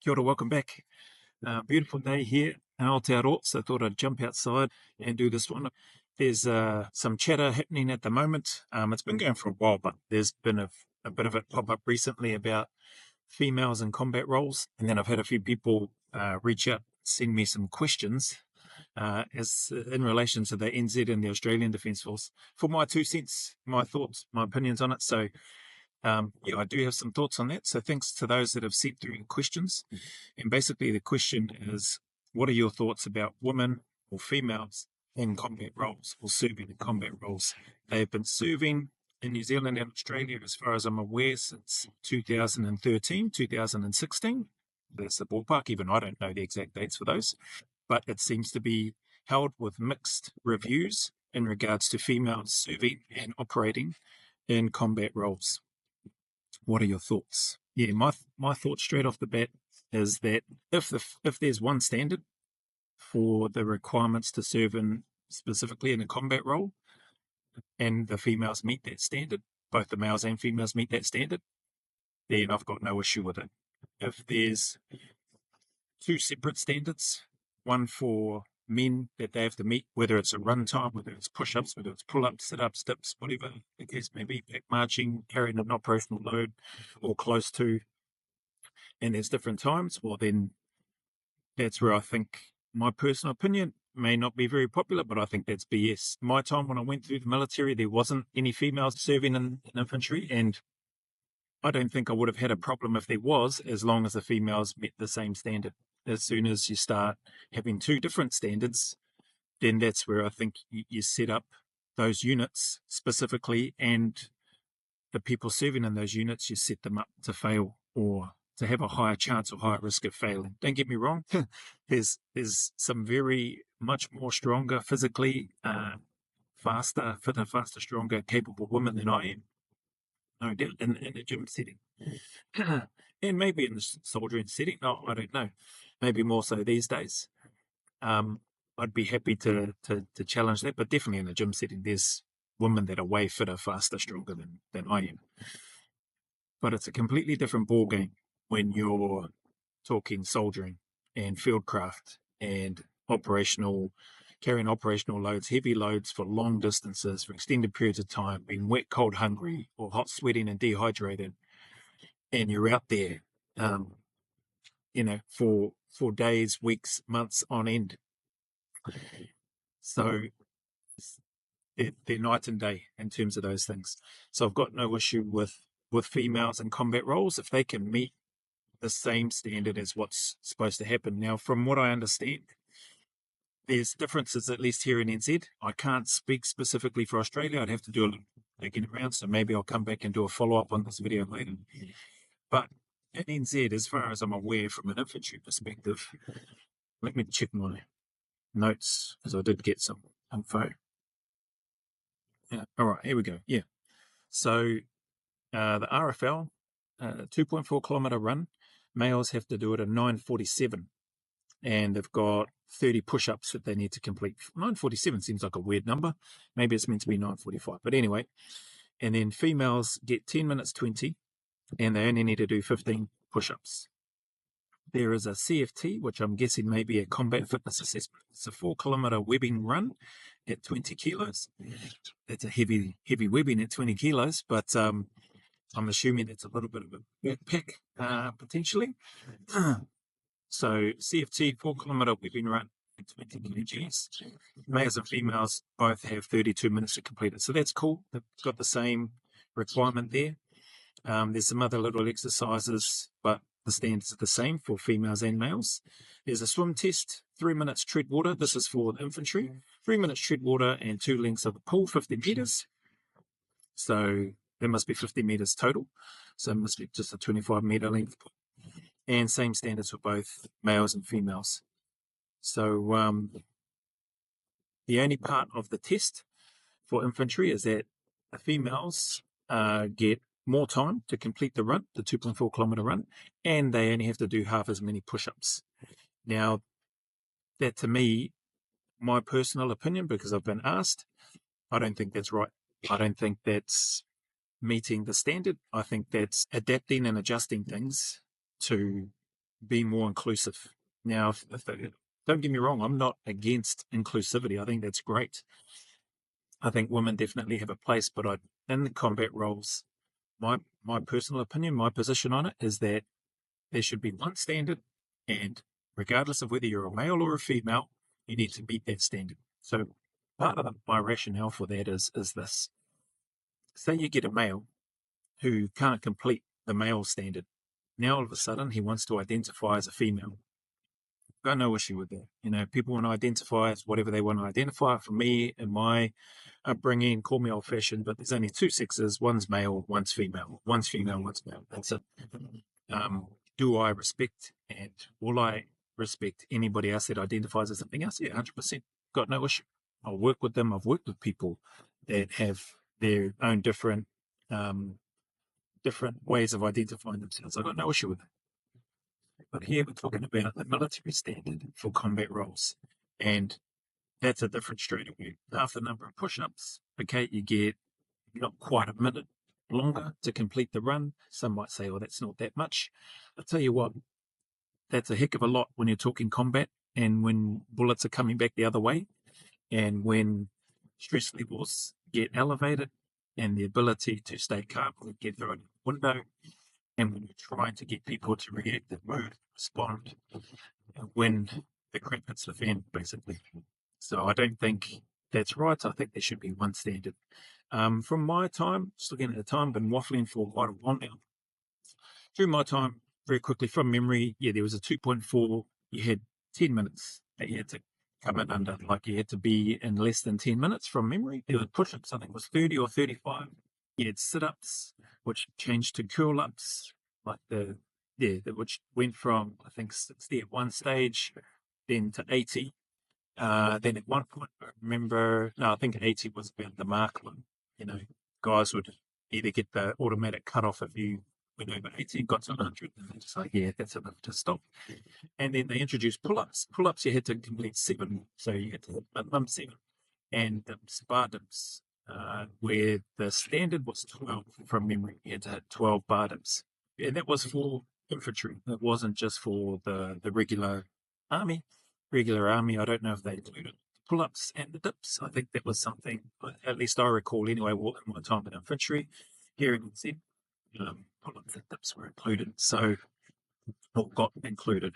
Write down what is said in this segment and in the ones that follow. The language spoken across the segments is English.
Kia ora, welcome back. Beautiful day here in Aotearoa, so I thought I'd jump outside and do this one. There's some chatter happening at the moment. It's been going for a while, but there's been a bit of it pop up recently about females in combat roles, and then I've had a few people reach out, send me some questions as in relation to the NZ and the Australian Defence Force for my 2 cents, my thoughts, my opinions on it. So I do have some thoughts on that. So thanks to those that have sent through questions. And basically the question is, what are your thoughts about women or females in combat roles or serving in combat roles? They've been serving in New Zealand and Australia, as far as I'm aware, since 2013, 2016. That's the ballpark. Even I don't know the exact dates for those. But it seems to be held with mixed reviews in regards to females serving and operating in combat roles. What are your thoughts? Yeah, my thought straight off the bat is that if there's one standard for the requirements to serve in specifically in a combat role, and the females meet that standard, both the males and females meet that standard, then I've got no issue with it. If there's two separate standards, one for men that they have to meet, whether it's a run time, whether it's push-ups, whether it's pull-ups, sit-ups, dips, whatever the case may be, back marching, carrying an operational load or close to, and there's different times, well then that's where I think my personal opinion may not be very popular, but I think that's BS. My time when I went through the military, there wasn't any females serving in infantry, and I don't think I would have had a problem if there was, as long as the females met the same standard. As soon as you start having two different standards, then that's where I think you set up those units specifically, and the people serving in those units, you set them up to fail or to have a higher chance or higher risk of failing. Don't get me wrong, there's some very much more stronger physically, faster, fitter, faster, stronger, capable women than I am. No doubt in a gym setting. And maybe in the soldiering setting, no, I don't know. Maybe more so these days. I'd be happy to challenge that, but definitely in a gym setting, there's women that are way fitter, faster, stronger than I am. But it's a completely different ballgame when you're talking soldiering and fieldcraft and carrying operational loads, heavy loads for long distances for extended periods of time, being wet, cold, hungry, or hot, sweating and dehydrated, and you're out there, for days, weeks, months on end. So they're night and day in terms of those things. So I've got no issue with females in combat roles if they can meet the same standard as what's supposed to happen. Now, from what I understand, there's differences, at least here in NZ. I can't speak specifically for Australia. I'd have to do a little digging around, so maybe I'll come back and do a follow-up on this video later. But in NZ, as far as I'm aware from an infantry perspective, let me check my notes, because I did get some info. Yeah, all right, here we go. Yeah. So the RFL, 2.4 kilometre run, males have to do it at 9:47, and they've got 30 push-ups that they need to complete. 9:47 seems like a weird number. Maybe it's meant to be 9:45, but anyway. And then females get 10 minutes 20, and they only need to do 15 push-ups. There is a CFT, which I'm guessing may be a combat fitness assessment. It's a 4-kilometre webbing run at 20 kilos. That's a heavy webbing at 20 kilos, but I'm assuming that's a little bit of a backpack, potentially. So CFT, 4-kilometre webbing run at 20 kgs. Males and females both have 32 minutes to complete it. So that's cool. They've got the same requirement there. There's some other little exercises, but the standards are the same for females and males. There's a swim test, 3 minutes tread water. This is for the infantry. 3 minutes tread water and 2 lengths of the pool, 50 metres. So there must be 50 metres total. So it must be just a 25-metre length pool. And same standards for both males and females. So the only part of the test for infantry is that the females get more time to complete the run, the 2.4 kilometre run, and they only have to do half as many push-ups. Now, that to me, my personal opinion, because I've been asked, I don't think that's right. I don't think that's meeting the standard. I think that's adapting and adjusting things to be more inclusive. Now, don't get me wrong, I'm not against inclusivity. I think that's great. I think women definitely have a place, but in the combat roles, my personal opinion, my position on it is that there should be one standard, and regardless of whether you're a male or a female, you need to meet that standard. So part of my rationale for that is this. Say you get a male who can't complete the male standard. Now all of a sudden he wants to identify as a female. Got no issue with that. People want to identify as whatever they want to identify. For me, in my upbringing, call me old-fashioned, but there's only two sexes. One's male, one's female. One's female, one's male. That's it. Do I respect and will I respect anybody else that identifies as something else? Yeah, 100%. Got no issue. I'll work with them. I've worked with people that have their own different ways of identifying themselves. I've got no issue with it. But here we're talking about the military standard for combat roles. And that's a different straight away. Half the number of push-ups, okay, you get not quite a minute longer to complete the run. Some might say, oh, that's not that much. I'll tell you what, that's a heck of a lot when you're talking combat and when bullets are coming back the other way and when stress levels get elevated and the ability to stay calm will get thrown out the window, and when you're trying to get people to react and move, respond when the crap hits the fan, basically. So I don't think that's right. I think there should be one standard. From my time, just looking at the time, been waffling for quite a while now. During my time, very quickly from memory, there was a 2.4. You had 10 minutes that you had to come in under. Like you had to be in less than 10 minutes from memory. There was push-ups, I think it was 30 or 35. You had sit-ups, which changed to curl-ups, like which went from, I think, 60 at one stage, then to 80. Then at one point, I remember, no, I think at 80 was about the mark when, guys would either get the automatic cutoff if you went over 80, got to 100, and they're just like, yeah, that's enough to stop. And then they introduced pull-ups. Pull-ups, you had to complete 7, so you had to hit minimum 7. And bar dips, where the standard was 12 from memory, you had to hit 12 bar dips. And that was for infantry. It wasn't just for the regular army. Regular army, I don't know if they included pull-ups and the dips. I think that was something, at least I recall anyway, in my time in infantry here in New Zealand, pull-ups and dips were included. So, or got included,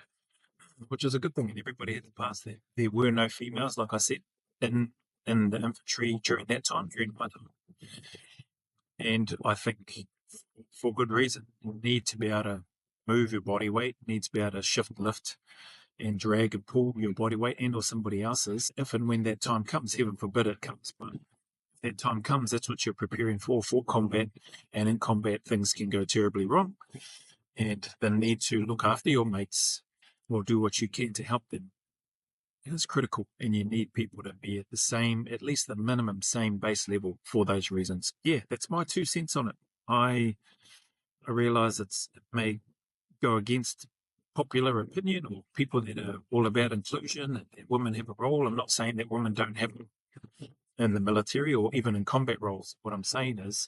which is a good thing, and everybody had to pass that. There were no females, like I said, in the infantry during that time, during my time. And I think for good reason. You need to be able to move your body weight, need to be able to shift, lift, and drag and pull your body weight and or somebody else's if and when that time comes. Heaven forbid it comes, but if that time comes, that's what you're preparing for combat. And in combat, things can go terribly wrong. And the need to look after your mates or do what you can to help them is critical. And you need people to be at the same, at least the minimum, same base level for those reasons. Yeah, that's my 2 cents on it. I realize it may go against popular opinion or people that are all about inclusion and that women have a role. I'm not saying that women don't have in the military or even in combat roles. What I'm saying is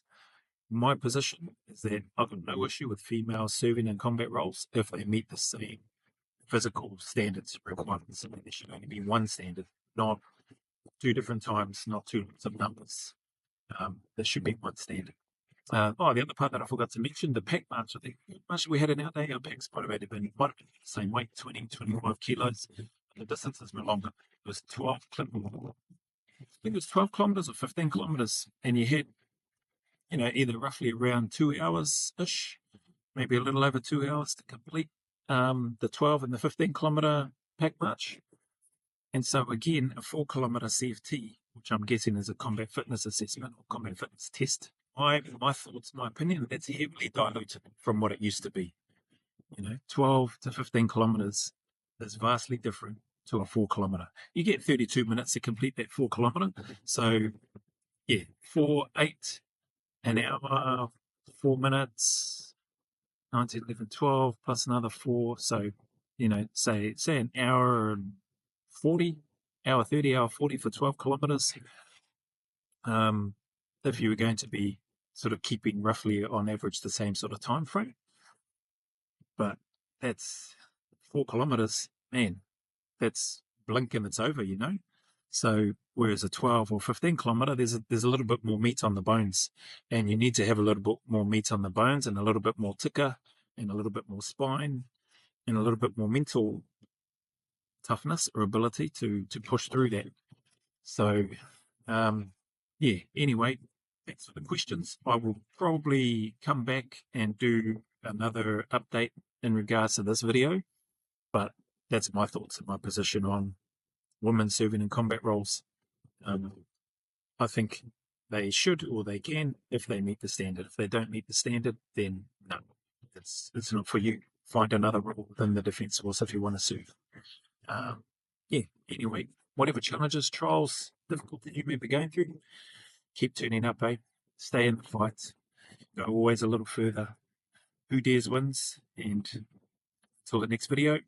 my position is that I've got no issue with females serving in combat roles if they meet the same physical standards requirements. I mean, there should only be one standard, not 2 different times, not 2 lots of numbers. There should be one standard. The other part that I forgot to mention, the pack march. I think much we had in our day, our packs might have been quite the same weight, 20, 25 kilos. The distances were longer. It was 12 kilometers. I think it was 12 kilometers or 15 kilometers. And you had, either roughly around 2 hours-ish, maybe a little over 2 hours to complete the 12 and the 15 kilometer pack march. And so again, a 4 kilometer CFT, which I'm guessing is a combat fitness assessment or combat fitness test. My thoughts, my opinion, that's heavily diluted from what it used to be. 12 to 15 kilometers is vastly different to a 4 kilometer. You get 32 minutes to complete that 4 kilometer. So, 4, 8, an hour, 4 minutes, 19, 11, 12, plus another 4. So, say an hour and 40, hour 30, hour 40 for 12 kilometers. If you were going to be sort of keeping roughly on average the same sort of time frame. But that's 4 kilometers, man, that's blink and it's over, you know. So whereas a 12 or 15 kilometer, there's a little bit more meat on the bones, and you need to have a little bit more meat on the bones and a little bit more tika and a little bit more spine and a little bit more mental toughness or ability to push through that. So yeah, anyway, thanks for the questions. I will probably come back and do another update in regards to this video, but that's my thoughts and my position on women serving in combat roles. I think they should or they can if they meet the standard. If they don't meet the standard, then no, it's not for you. Find another role within the Defence Force if you want to serve. Yeah, anyway, whatever challenges, trials, difficulty you may be going through, keep turning up, eh? Stay in the fight. Go always a little further. Who dares wins. And until the next video,